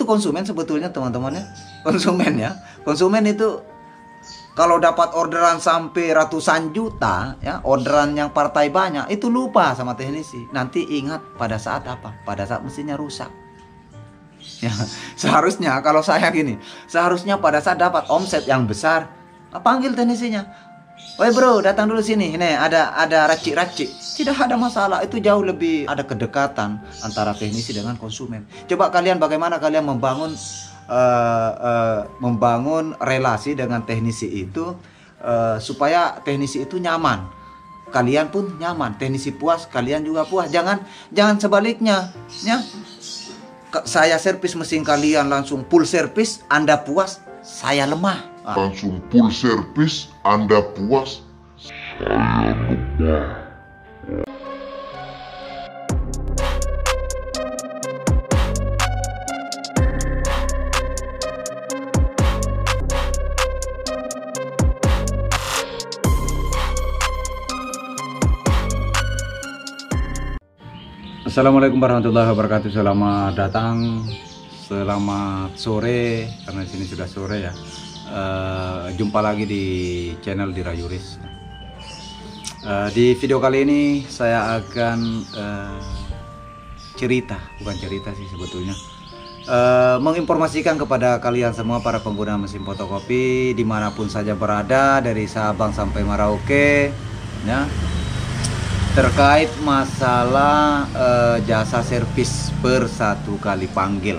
konsumen sebetulnya teman-teman ya. Konsumen itu kalau dapat orderan sampai ratusan juta ya, orderan yang partai banyak, itu lupa sama teknisi. Nanti ingat pada saat apa? Pada saat mesinnya rusak. Ya, seharusnya kalau saya gini, seharusnya pada saat dapat omset yang besar, panggil teknisinya. Woi bro, datang dulu sini. Ini ada racik-racik. Tidak ada masalah. Itu jauh lebih ada kedekatan antara teknisi dengan konsumen. Coba kalian bagaimana kalian membangun relasi dengan teknisi itu supaya teknisi itu nyaman, kalian pun nyaman, teknisi puas, kalian juga puas. Jangan sebaliknya ya. Saya servis mesin kalian langsung full service, Anda puas, saya lemah. Langsung full service, Anda puas, saya lemah. Assalamualaikum warahmatullahi wabarakatuh. Selamat datang, selamat sore, karena di sini sudah sore ya. Jumpa lagi di channel Dirayuris. Di video kali ini saya akan bukan cerita sih sebetulnya, menginformasikan kepada kalian semua para pengguna mesin fotokopi dimanapun saja berada, dari Sabang sampai Merauke ya, terkait masalah jasa servis per satu kali panggil.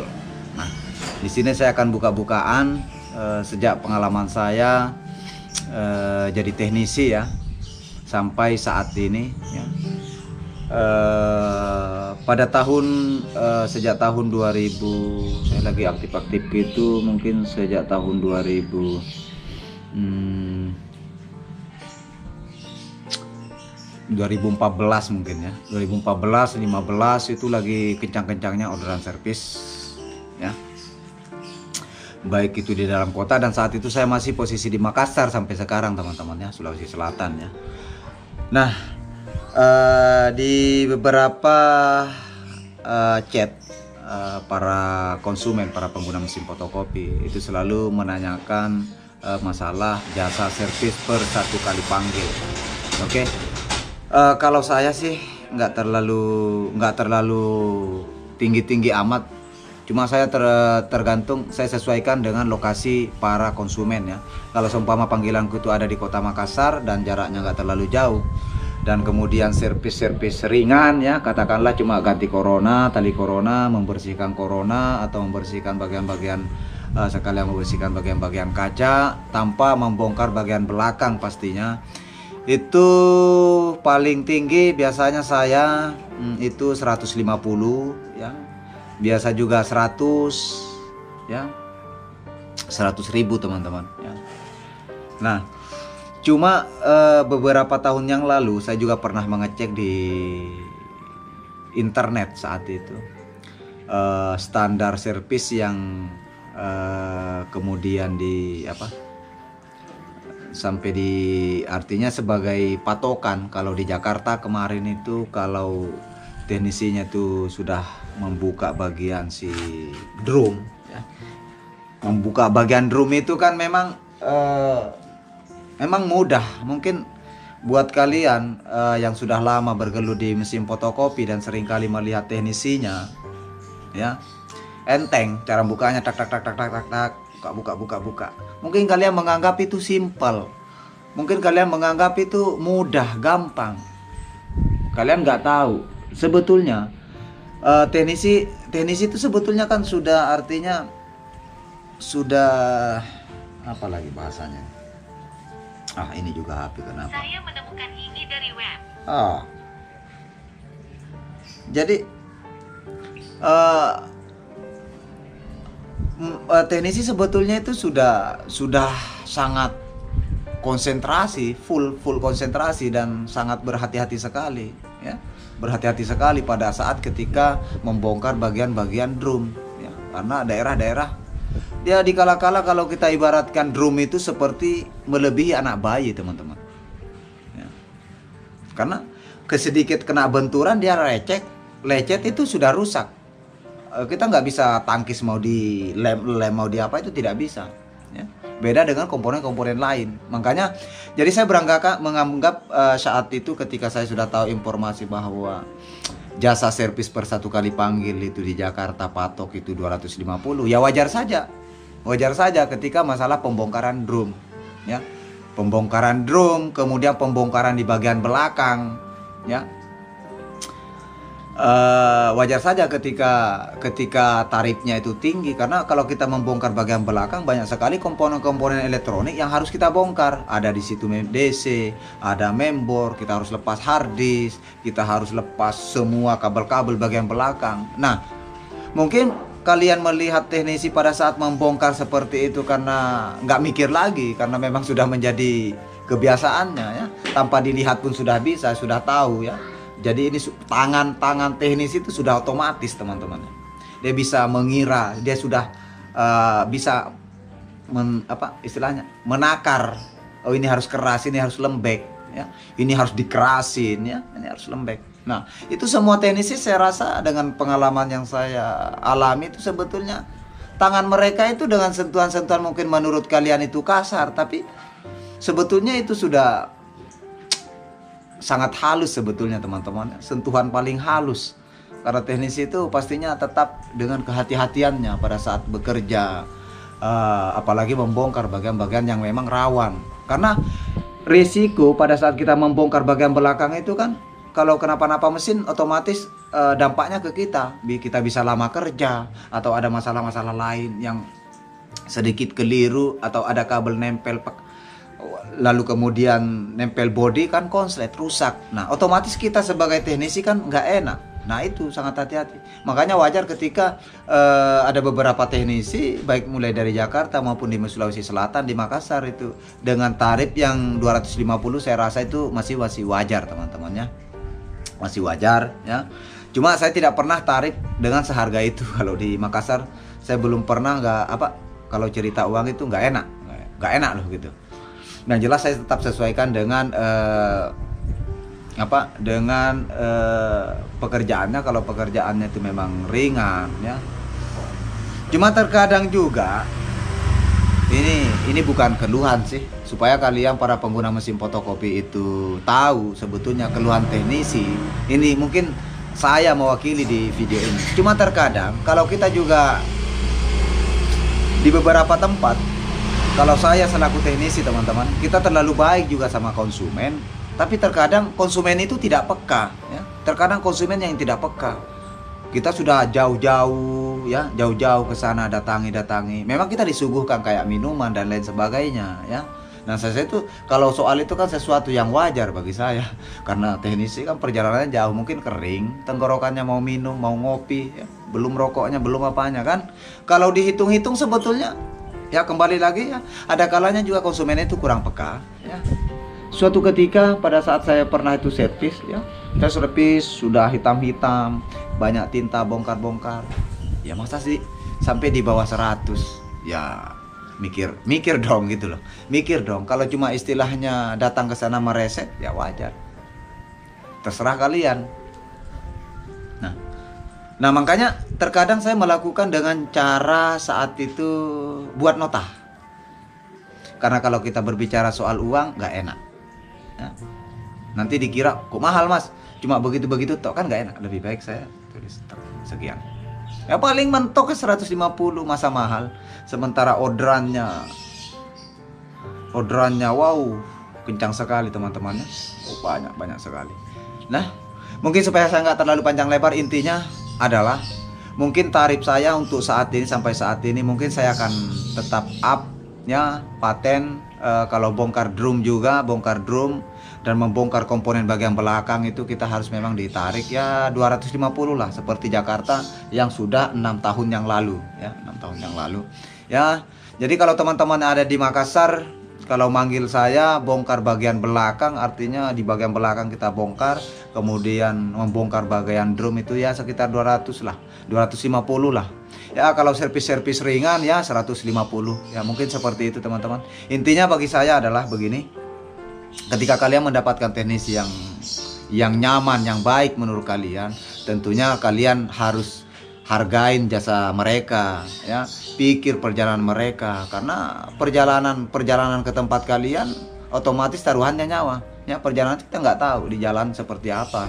Nah, di sini saya akan buka-bukaan sejak pengalaman saya jadi teknisi ya sampai saat ini ya. Pada sejak tahun 2000 saya lagi aktif-aktif gitu, mungkin sejak tahun 2014 mungkin ya, 2014, 15 itu lagi kencang-kencangnya orderan servis ya, baik itu di dalam kota, dan saat itu saya masih posisi di Makassar sampai sekarang teman-teman ya, Sulawesi Selatan ya. Nah, di beberapa chat para konsumen, para pengguna mesin fotokopi itu selalu menanyakan masalah jasa servis per satu kali panggil. Oke. Kalau saya sih nggak terlalu tinggi amat, cuma saya tergantung, saya sesuaikan dengan lokasi para konsumen ya. Kalau seumpama panggilanku itu ada di kota Makassar dan jaraknya nggak terlalu jauh, dan kemudian servis ringan ya, katakanlah cuma ganti tali corona, membersihkan corona, atau membersihkan bagian-bagian sekalian membersihkan bagian-bagian kaca tanpa membongkar bagian belakang pastinya. Itu paling tinggi biasanya saya itu 150 ya, biasa juga 100 ya, 100.000 teman-teman ya. Nah, cuma beberapa tahun yang lalu saya juga pernah mengecek di internet saat itu standar servis yang kemudian sampai artinya sebagai patokan. Kalau di Jakarta kemarin itu, kalau teknisinya itu sudah membuka bagian si drum ya. Membuka bagian drum itu kan memang mudah. Mungkin buat kalian yang sudah lama bergelut di mesin fotokopi dan seringkali melihat teknisinya ya, enteng cara bukanya, tak buka. Mungkin kalian menganggap itu simpel, mungkin kalian menganggap itu mudah, gampang. Kalian nggak tahu sebetulnya teknisi itu sebetulnya kan sudah, artinya sudah apa lagi bahasanya. Ini juga HP, kenapa? Saya menemukan ini dari web. Jadi teknisi sebetulnya itu sudah sangat konsentrasi, full konsentrasi, dan sangat berhati-hati sekali ya, berhati-hati sekali pada saat ketika membongkar bagian-bagian drum ya. Karena daerah-daerah dia dikala-kala, kalau kita ibaratkan drum itu seperti melebihi anak bayi teman-teman ya. Karena kesedikit kena benturan dia lecet itu sudah rusak. kita nggak bisa tangkis mau di lem mau di apa, itu tidak bisa ya. Beda dengan komponen-komponen lain. Makanya jadi saya menganggap saat itu ketika saya sudah tahu informasi bahwa jasa servis per 1 kali panggil itu di Jakarta patok itu 250, ya wajar saja ketika masalah pembongkaran drum ya. Pembongkaran drum, kemudian pembongkaran di bagian belakang ya. Wajar saja ketika tarifnya itu tinggi, karena kalau kita membongkar bagian belakang banyak sekali komponen-komponen elektronik yang harus kita bongkar. Ada di situ DC, ada mainboard, kita harus lepas hard disk, kita harus lepas semua kabel-kabel bagian belakang. Nah, mungkin kalian melihat teknisi pada saat membongkar seperti itu karena nggak mikir lagi, karena memang sudah menjadi kebiasaannya ya. Tanpa dilihat pun sudah bisa, sudah tahu ya. Jadi ini tangan teknis itu sudah otomatis teman-teman. Dia bisa mengira, dia sudah bisa istilahnya menakar. Oh, ini harus keras, ini harus lembek ya. Ini harus dikerasin ya, ini harus lembek. Nah, itu semua teknisi saya rasa dengan pengalaman yang saya alami itu sebetulnya tangan mereka itu dengan sentuhan-sentuhan mungkin menurut kalian itu kasar, tapi sebetulnya itu sudah sangat halus sebetulnya teman-teman, sentuhan paling halus. Karena teknisi itu pastinya tetap dengan kehati-hatiannya pada saat bekerja, apalagi membongkar bagian-bagian yang memang rawan. Karena risiko pada saat kita membongkar bagian belakang itu kan, kalau kenapa-napa mesin otomatis dampaknya ke kita bisa lama kerja, atau ada masalah-masalah lain yang sedikit keliru, atau ada kabel nempel lalu kemudian nempel body kan konslet rusak. Nah, otomatis kita sebagai teknisi kan nggak enak. Nah, itu sangat hati-hati. Makanya wajar ketika ada beberapa teknisi baik mulai dari Jakarta maupun di Sulawesi Selatan, di Makassar itu dengan tarif yang 250, saya rasa itu masih wajar teman-teman ya. Masih wajar ya. Cuma saya tidak pernah tarif dengan seharga itu. Kalau di Makassar saya belum pernah, kalau cerita uang itu nggak enak loh gitu. Nah, jelas saya tetap sesuaikan dengan pekerjaannya. Kalau pekerjaannya itu memang ringan ya. Cuma terkadang juga ini bukan keluhan sih, supaya kalian para pengguna mesin fotokopi itu tahu sebetulnya keluhan teknisi. Ini mungkin saya mewakili di video ini. Cuma terkadang kalau kita juga di beberapa tempat, kalau saya selaku teknisi teman-teman, kita terlalu baik juga sama konsumen, tapi terkadang konsumen itu tidak peka ya. Terkadang konsumen yang tidak peka. Kita sudah jauh-jauh ke sana datangi. Memang kita disuguhkan kayak minuman dan lain sebagainya ya. Nah, saya itu kalau soal itu kan sesuatu yang wajar bagi saya. Karena teknisi kan perjalanannya jauh, mungkin kering, tenggorokannya mau minum, mau ngopi ya. Belum rokoknya, belum apanya kan. Kalau dihitung-hitung sebetulnya ya kembali lagi ya, ada kalanya juga konsumen itu kurang peka ya. Suatu ketika pada saat saya pernah itu servis ya, saya servis sudah hitam-hitam, banyak tinta, bongkar-bongkar. Ya masa sih sampai di bawah 100? Ya mikir dong gitu loh. Mikir dong, kalau cuma istilahnya datang ke sana mereset ya wajar. Terserah kalian. Nah, makanya terkadang saya melakukan dengan cara saat itu buat nota. Karena kalau kita berbicara soal uang nggak enak ya. Nanti dikira kok mahal mas, cuma begitu-begitu tok, kan nggak enak. Lebih baik saya tulis sekian. Ya paling mentok ke 150, masa mahal. Sementara orderannya wow kencang sekali teman-temannya. Oh, banyak sekali. Nah, mungkin supaya saya nggak terlalu panjang lebar, intinya adalah mungkin tarif saya untuk saat ini, sampai saat ini mungkin saya akan tetap up ya, paten. Kalau bongkar drum dan membongkar komponen bagian belakang itu kita harus memang ditarik ya 250 lah, seperti Jakarta yang sudah 6 tahun yang lalu ya, 6 tahun yang lalu ya. Jadi kalau teman-teman ada di Makassar, kalau manggil saya bongkar bagian belakang, artinya di bagian belakang kita bongkar, kemudian membongkar bagian drum itu ya sekitar 200 lah, 250 lah. Ya kalau servis-servis ringan ya 150. Ya mungkin seperti itu teman-teman. Intinya bagi saya adalah begini. Ketika kalian mendapatkan teknisi yang nyaman, yang baik menurut kalian, tentunya kalian harus hargain jasa mereka, ya, pikir perjalanan mereka, karena perjalanan ke tempat kalian otomatis taruhannya nyawa, ya. Perjalanan kita nggak tahu di jalan seperti apa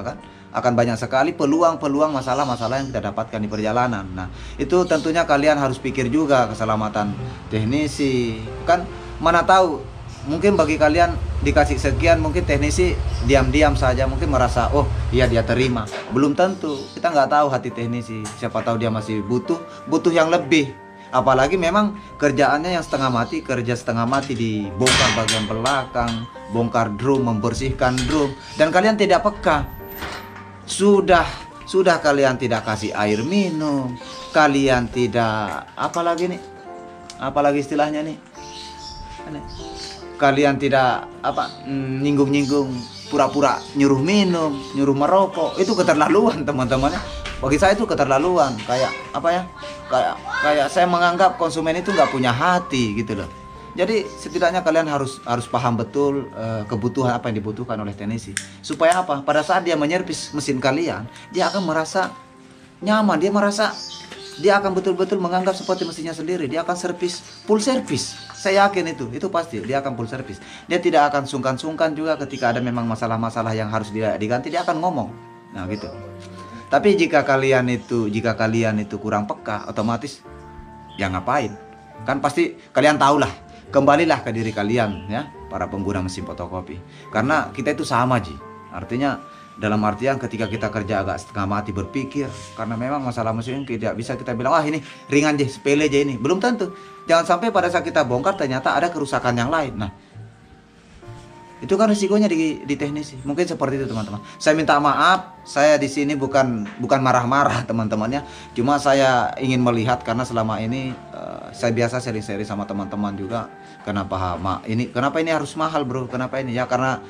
kan, akan banyak sekali peluang-peluang masalah-masalah yang kita dapatkan di perjalanan. Nah, itu tentunya kalian harus pikir juga keselamatan teknisi, kan mana tahu mungkin bagi kalian dikasih sekian, mungkin teknisi diam-diam saja mungkin merasa oh iya dia terima, belum tentu. Kita nggak tahu hati teknisi, siapa tahu dia masih butuh yang lebih. Apalagi memang kerjaannya yang kerja setengah mati di bongkar bagian belakang, bongkar drum, membersihkan drum, dan kalian tidak peka. Sudah kalian tidak kasih air minum, kalian tidak apalagi istilahnya nih, kalian tidak nyinggung-nyinggung, pura-pura nyuruh minum, nyuruh merokok. Itu keterlaluan teman-teman. Bagi saya itu keterlaluan. Kayak saya menganggap konsumen itu nggak punya hati gitu loh. Jadi setidaknya kalian harus paham betul kebutuhan apa yang dibutuhkan oleh teknisi, supaya apa? Pada saat dia menyervis mesin kalian, dia akan merasa nyaman, dia akan betul-betul menganggap seperti mesinnya sendiri. Dia akan full service. Saya yakin itu pasti dia akan full service. Dia tidak akan sungkan-sungkan juga ketika ada memang masalah-masalah yang harus diganti, dia akan ngomong. Nah gitu. Tapi jika kalian itu kurang peka, otomatis ya ngapain? Kan pasti kalian tahulah. Kembalilah ke diri kalian, ya, para pengguna mesin fotokopi. Karena kita itu sama, Ji. Artinya dalam artian ketika kita kerja agak setengah mati berpikir, karena memang masalah mesin tidak bisa kita bilang wah ini ringan aja, sepele aja ini. Belum tentu. Jangan sampai pada saat kita bongkar ternyata ada kerusakan yang lain. Nah, itu kan risikonya di teknisi. Mungkin seperti itu teman-teman. Saya minta maaf, saya di sini bukan marah-marah teman-temannya. Cuma saya ingin melihat karena selama ini saya biasa seri-seri sama teman-teman juga. Kenapa ini harus mahal, bro? Kenapa ini? Ya karena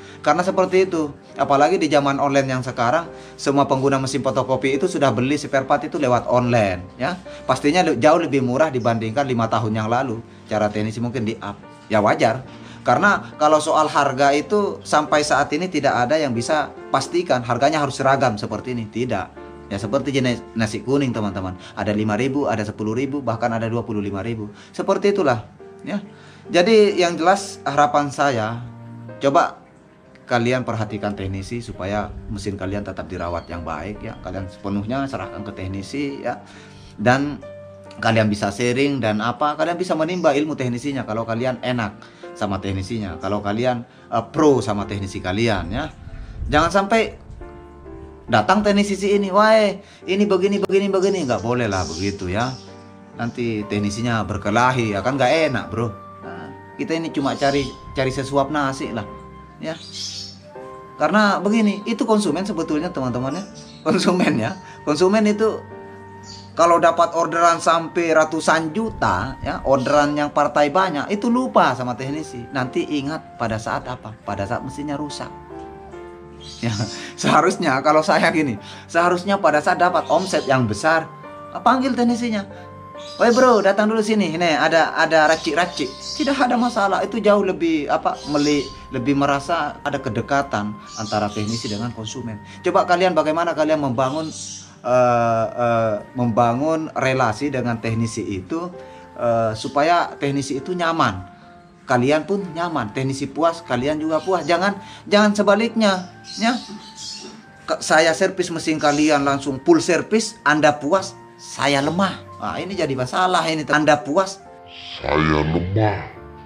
seperti itu. Apalagi di zaman online yang sekarang, semua pengguna mesin fotokopi itu sudah beli spare part itu lewat online, ya. Pastinya jauh lebih murah dibandingkan 5 tahun yang lalu. Cara teknisi mungkin di up. Ya wajar. Karena kalau soal harga itu sampai saat ini tidak ada yang bisa pastikan harganya harus seragam seperti ini. Tidak. Ya seperti jenis nasi kuning teman-teman. Ada 5.000, ada 10.000, bahkan ada 25.000. Seperti itulah, ya. Jadi yang jelas harapan saya, coba kalian perhatikan teknisi supaya mesin kalian tetap dirawat yang baik, ya. Kalian sepenuhnya serahkan ke teknisi, ya. Dan kalian bisa sharing dan kalian bisa menimba ilmu teknisinya kalau kalian enak sama teknisinya, kalau kalian pro sama teknisi kalian, ya. Jangan sampai datang teknisi ini, wah ini begini, nggak boleh lah begitu, ya. Nanti teknisinya berkelahi, ya kan nggak enak, bro. Nah, kita ini cuma cari sesuap nasi lah, ya. Karena begini, itu konsumen sebetulnya teman-teman, ya. Konsumen itu kalau dapat orderan sampai ratusan juta, ya, orderan yang partai banyak, itu lupa sama teknisi. Nanti ingat pada saat apa? Pada saat mesinnya rusak. Ya, seharusnya kalau saya gini, seharusnya pada saat dapat omset yang besar, panggil teknisinya. Woi bro, datang dulu sini. Ini ada racik-racik. Tidak ada masalah. Itu jauh lebih lebih merasa ada kedekatan antara teknisi dengan konsumen. Coba bagaimana kalian membangun relasi dengan teknisi itu supaya teknisi itu nyaman, kalian pun nyaman, teknisi puas, kalian juga puas. Jangan sebaliknya, ya. Saya servis mesin kalian langsung full service, Anda puas, saya lemah. Nah, ini jadi masalah ini. Anda puas, saya lemah.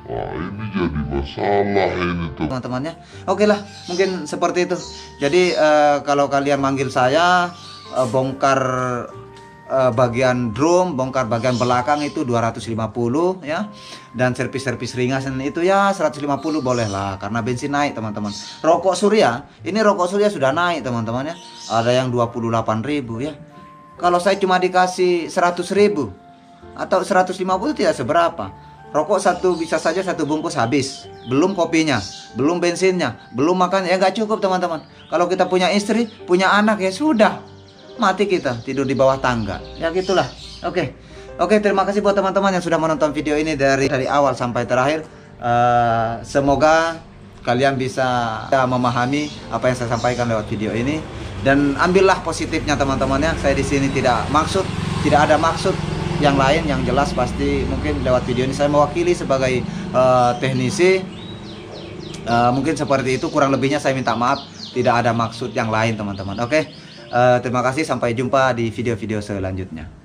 Nah, ini jadi masalah ini tuh. Teman-temannya. Oke lah, mungkin seperti itu. Jadi kalau kalian manggil saya bongkar bagian drum, bongkar bagian belakang itu 250, ya. Dan servis ringan itu ya 150 boleh lah, karena bensin naik teman-teman. Rokok surya sudah naik teman-teman, ya. Ada yang 28.000, ya. Kalau saya cuma dikasih 100.000 atau 150 tidak seberapa. Rokok bisa saja satu bungkus habis, belum kopinya, belum bensinnya, belum makan, ya nggak cukup teman-teman. Kalau kita punya istri, punya anak, ya sudah, mati kita tidur di bawah tangga, ya gitulah. Oke, terima kasih buat teman-teman yang sudah menonton video ini dari awal sampai terakhir. Semoga kalian bisa memahami apa yang saya sampaikan lewat video ini. Dan ambillah positifnya teman-teman ya. Saya di sini tidak ada maksud yang lain, yang jelas pasti mungkin lewat video ini saya mewakili sebagai teknisi. Mungkin seperti itu, kurang lebihnya saya minta maaf, tidak ada maksud yang lain teman-teman. Oke, terima kasih, sampai jumpa di video-video selanjutnya.